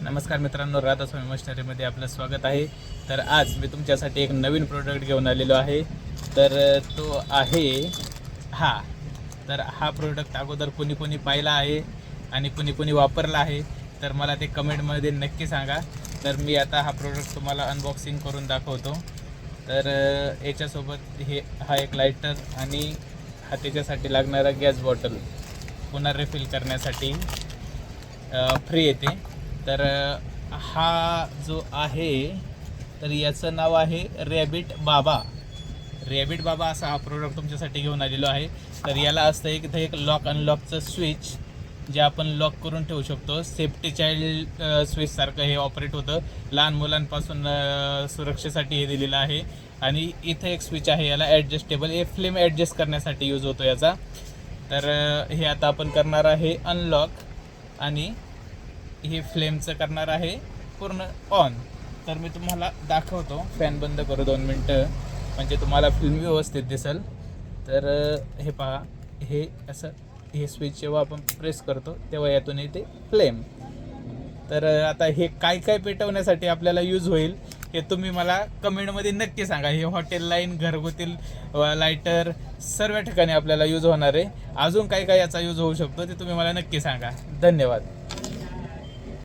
नमस्कार मित्रांनो, राधास्वामी मशिनरीमध्ये आपलं स्वागत आहे. तर आज मी तुमच्यासाठी एक नवीन प्रोडक्ट घेऊन आलेलो आहे. तर तो आहे तर हा प्रोडक्ट अगोदर कोणी पाहिला आहे आणि कोणी वापरला आहे, तर मला ते कमेंटमध्ये नक्की सांगा. तर मी आता हा प्रोडक्ट तुम्हाला अनबॉक्सिंग करून दाखवतो. तर याच्यासोबत हा एक लायटर आणि हा त्याच्यासाठी लागणारा गॅस बॉटल पुन्हा रिफिल करण्यासाठी फ्री येते. तर हा जो आहे तर याचं नाव आहे रॅबिट बाबा असा हा प्रोडक्ट तुमच्यासाठी घेऊन आलेलो आहे. तर याला असतं एक लॉक अनलॉकचं स्विच जे आपण लॉक करून ठेवू शकतो. सेफ्टी चाइल्ड स्विचसारखं हे ऑपरेट होतं. लहान मुलांपासून सुरक्षेसाठी हे दिलेलं आहे. आणि इथं एक स्विच आहे, याला ॲडजस्टेबल, हे फ्लेम ॲडजस्ट करण्यासाठी यूज होतो याचा. तर हे आता आपण करणार आहे अनलॉक आणि हे फ्लेमचं करणार आहे पूर्ण ऑन. तर मी तुम्हाला दाखवतो. फॅन बंद करू 2 मिनटं म्हणजे तुम्हाला फिल्म व्यवस्थित दिसेल. तर हे पहा, हे स्विच जेव्हा आपण प्रेस करतो तेव्हा यातून येते फ्लेम. तर आता हे काय पेटवण्यासाठी आपल्याला यूज होईल हे तुम्ही मला कमेंटमध्ये नक्की सांगा. हे हॉटेल लाईन, घरगुती लायटर, सर्व ठिकाणी आपल्याला यूज होणार आहे. अजून काय याचा यूज होऊ शकतो ते तुम्ही मला नक्की सांगा. धन्यवाद.